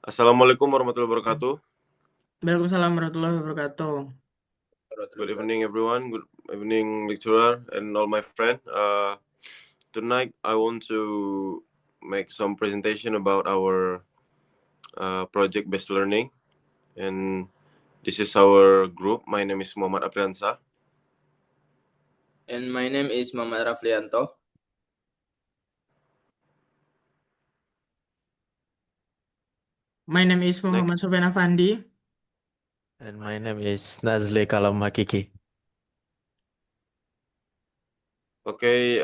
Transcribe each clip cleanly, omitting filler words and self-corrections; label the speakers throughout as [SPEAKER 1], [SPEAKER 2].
[SPEAKER 1] Assalamualaikum warahmatullahi wabarakatuh.
[SPEAKER 2] Waalaikumsalam warahmatullahi wabarakatuh.
[SPEAKER 1] Good evening, everyone. Good evening, lecturer and all my friend. Tonight I want to make some presentation about our project-based learning, and this is our group. My name is Muhammad Apriansa.
[SPEAKER 3] And my name is Muhammad Raflianto.
[SPEAKER 2] My name is Muhammad Sofyan Afandi.
[SPEAKER 4] And my name is Nazli Kalam Hakiki.
[SPEAKER 1] Okay,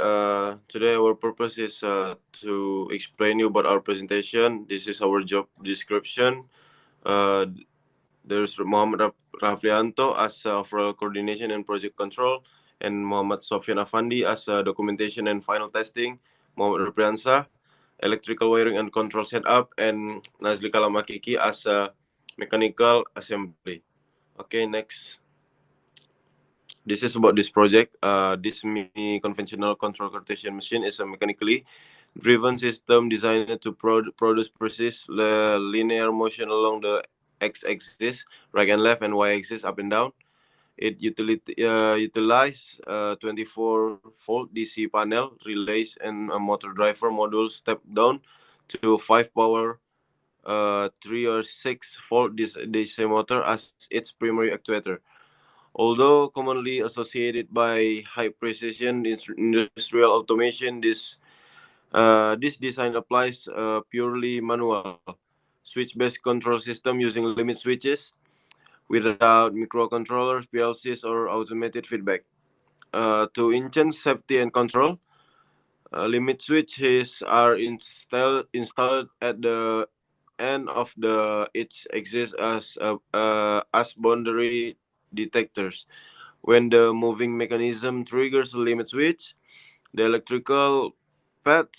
[SPEAKER 1] today our purpose is to explain you about our presentation. This is our job description. There's Muhammad Raflianto as overall coordination and project control, and Muhammad Sofyan Afandi as documentation and final testing, Muhammad Rupriansa, electrical wiring and control setup, and Nazli Kalamakiki as mechanical assembly. Okay, next. This is about this project. This mini conventional control Cartesian machine is a mechanically driven system designed to produce precise linear motion along the x-axis, right and left, and y-axis, up and down. It utilizes 24-volt DC panel, relays, and a motor driver module step down to 5 power 3 or 6-volt DC motor as its primary actuator. Although commonly associated by high precision industrial automation, this design applies purely manual switch-based control system using limit switches without microcontrollers, PLCs, or automated feedback. To enhance safety and control, limit switches are installed at the end of each axis as boundary detectors. When the moving mechanism triggers the limit switch, the electrical path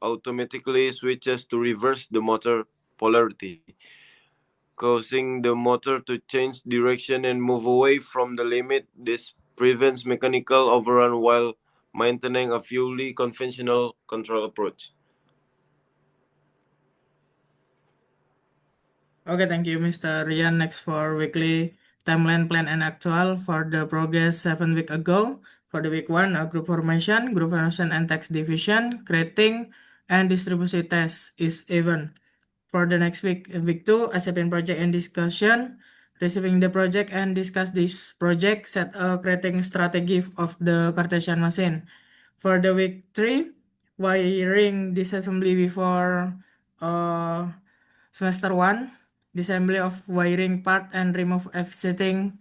[SPEAKER 1] automatically switches to reverse the motor polarity, causing the motor to change direction and move away from the limit. This prevents mechanical overrun while maintaining a fully conventional control approach.
[SPEAKER 2] Okay, thank you, Mr. Rian. Next for weekly timeline plan and actual for the progress 7 weeks ago. For the week 1, group formation and text division, creating, and distribution test is even. For the next week, week 2, accepting project and discussion, receiving the project and discuss this project, set a creating strategy of the Cartesian machine. For the week 3, wiring disassembly before uh, semester 1, disassembly of wiring part and remove existing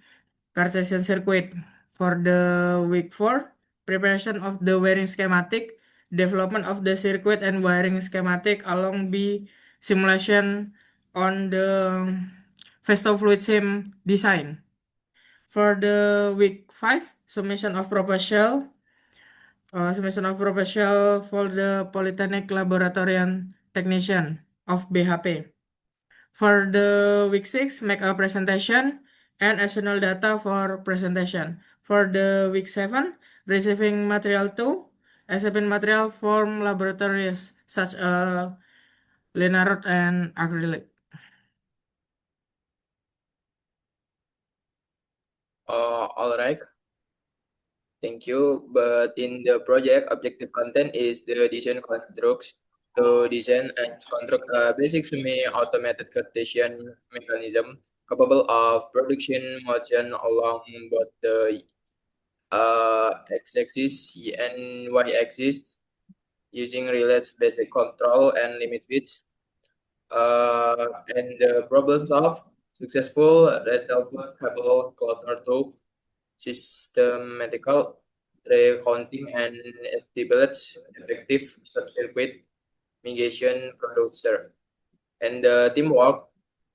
[SPEAKER 2] Cartesian circuit. For the week 4, preparation of the wiring schematic, development of the circuit and wiring schematic along the simulation on the Festo fluid sim design. For the week 5, summation of proposal for the Polytechnic Laboratorian Technician of BHP. For the week 6, make a presentation and additional data for presentation. For the week 7, receiving material 2, accepting material from laboratories such as linear and acrylic.
[SPEAKER 3] All right. Thank you. But in the project, objective content is the design constructs to design and construct a basic semi-automated Cartesian mechanism capable of production motion along both the x-axis and y-axis using relays basic control and limit switch. And the problem solved successful resolved cable clutter to systematical recounting and established effective sub-circuit mitigation producer. And the teamwork,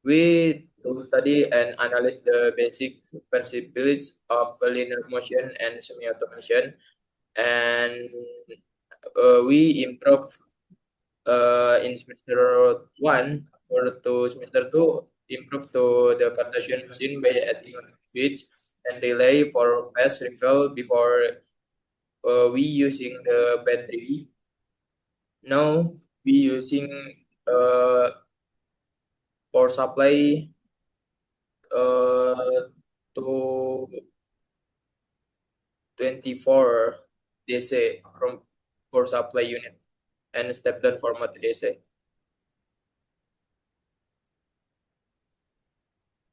[SPEAKER 3] we to study and analyze the basic principles of linear motion and semi-automation, and we improve in semester 1 or to semester 2 improve to the Cartesian machine by adding switch and relay for fast refill before we using the battery. Now we using uh, power supply to 24 DC from power supply unit and step down format DC.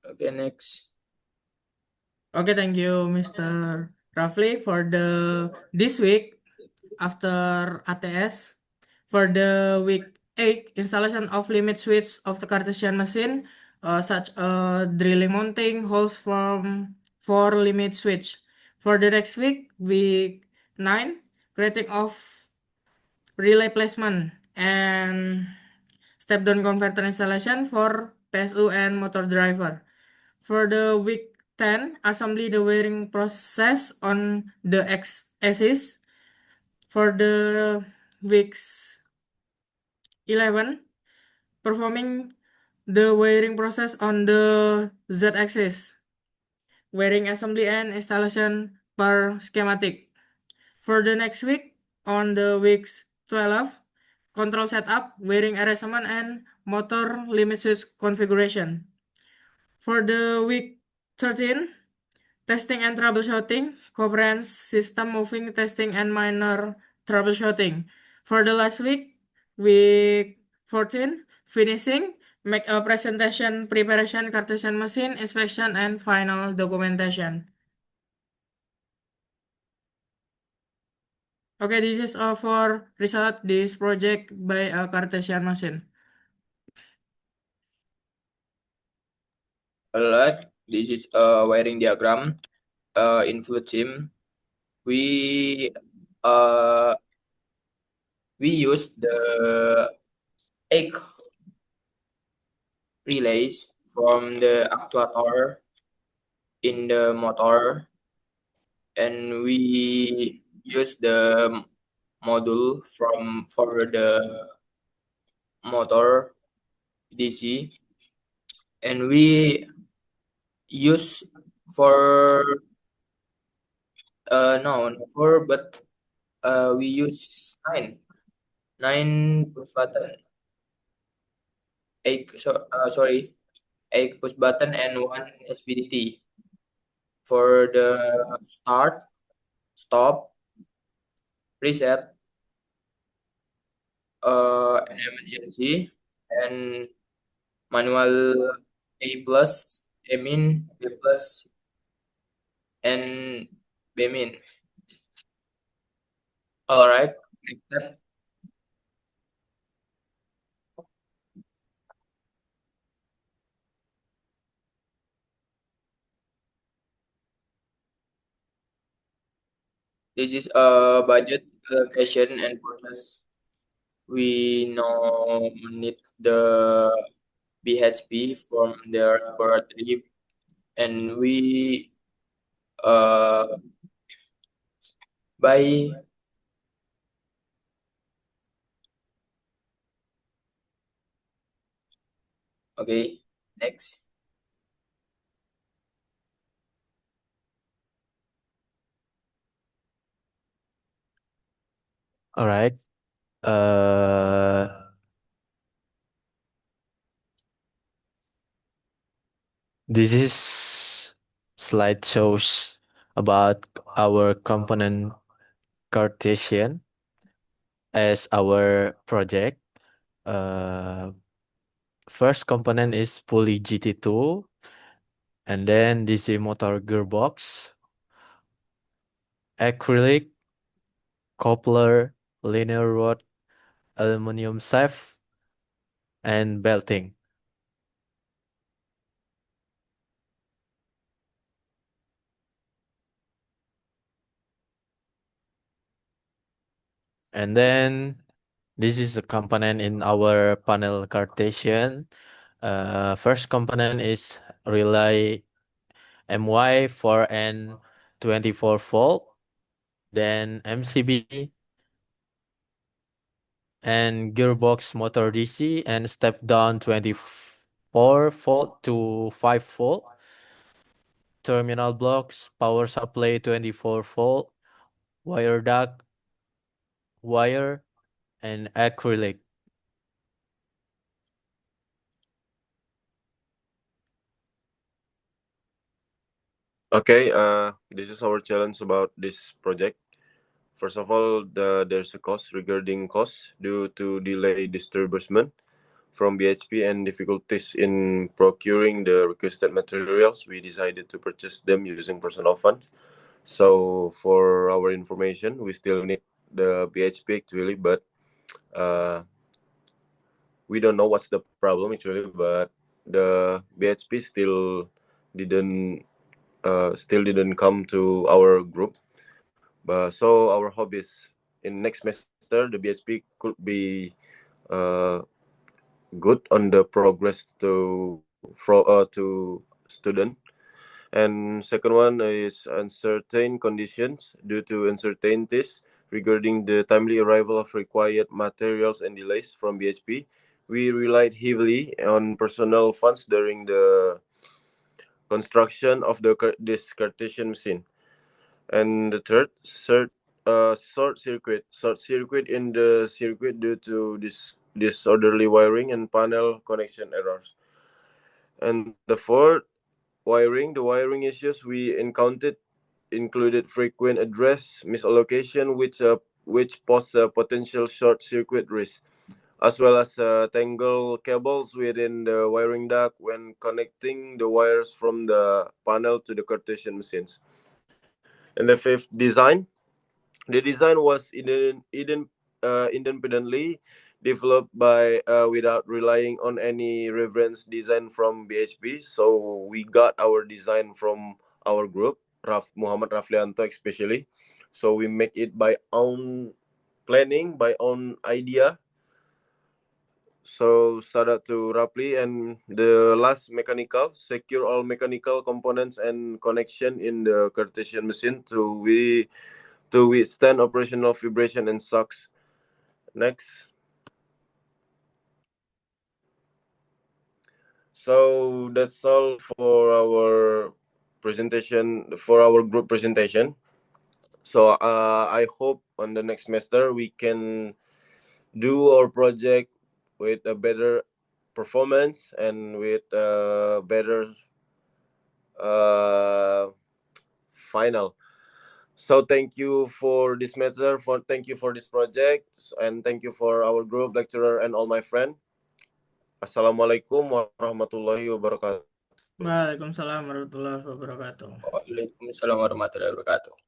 [SPEAKER 3] Okay, next.
[SPEAKER 2] Okay, thank you, Mr. Rafli, for this week after ATS. For the week 8, installation of limit switch of the Cartesian machine, such drilling mounting holes for limit switch. For the next week 9, creating of relay placement and step down converter installation for PSU and motor driver. For the week 10, assembly the wiring process on the X axis. For the weeks 11, performing the wiring process on the Z-axis, wiring assembly and installation per schematic. For the next week, on the weeks 12, control setup, wiring arrangement, and motor limit switch configuration. For the week 13, testing and troubleshooting, comprehensive system moving testing and minor troubleshooting. For the last week 14, finishing, make a presentation, preparation, Cartesian machine, inspection, and final documentation. Okay, this is all for result this project by a Cartesian machine.
[SPEAKER 3] Alright, this is a wiring diagram. In FluidSim, we use the 8 relays from the actuator in the motor, and we use the module for the motor DC, and we use for no for but we use nine push button, sorry, 8 push button and 1 SPDT for the start, stop, reset, and emergency, and manual A plus, A min, B plus, and B min. All right, next step. This is a budget allocation and process. We nominate the BHP from the laboratory, and we buy okay, next.
[SPEAKER 4] All right. This is slide shows about our component Cartesian as our project. First component is pulley GT2, and then DC motor gearbox, acrylic, coupler, linear rod, aluminum shaft, and belting. And then this is a component in our panel Cartesian. First component is relay MY 4N 24 volt, then MCB and gearbox motor DC and step down 24 volt to 5 volt. Terminal blocks, power supply 24 volt, wire duct, wire, and acrylic.
[SPEAKER 1] Okay, this is our challenge about this project. First of all, there's a cost regarding costs due to delay disbursement from BHP and difficulties in procuring the requested materials. We decided to purchase them using personal funds. So for our information, we still need the BHP actually, but we don't know what's the problem actually. But the BHP still didn't come to our group. But so our hope is in next semester the BHP could be good on the progress to student. And second one is uncertain conditions due to uncertainties regarding the timely arrival of required materials and delays from BHP. We relied heavily on personal funds during the construction of this Cartesian machine. And the third, short circuit in the circuit due to disorderly wiring and panel connection errors. And the fourth, the wiring issues we encountered included frequent address misallocation, which pose a potential short circuit risk, as well as tangled cables within the wiring duct when connecting the wires from the panel to the Cartesian machines. And the fifth, design. The design was independently developed by without relying on any reference design from BHP. So we got our design from our group, Muhammad Raflianto especially. So we make it by own planning, by own idea. So shout out to Rapli. And the last, mechanical, secure all mechanical components and connection in the Cartesian machine to withstand operational vibration and shocks. Next. So that's all for our presentation, for our group presentation. So I hope on the next semester we can do our project with a better performance and with a better final. So thank you for this matter, thank you for this project, and thank you for our group lecturer and all my friends. Assalamualaikum warahmatullahi wabarakatuh.
[SPEAKER 2] Waalaikumsalam warahmatullahi wabarakatuh.
[SPEAKER 3] Waalaikumsalam warahmatullahi wabarakatuh.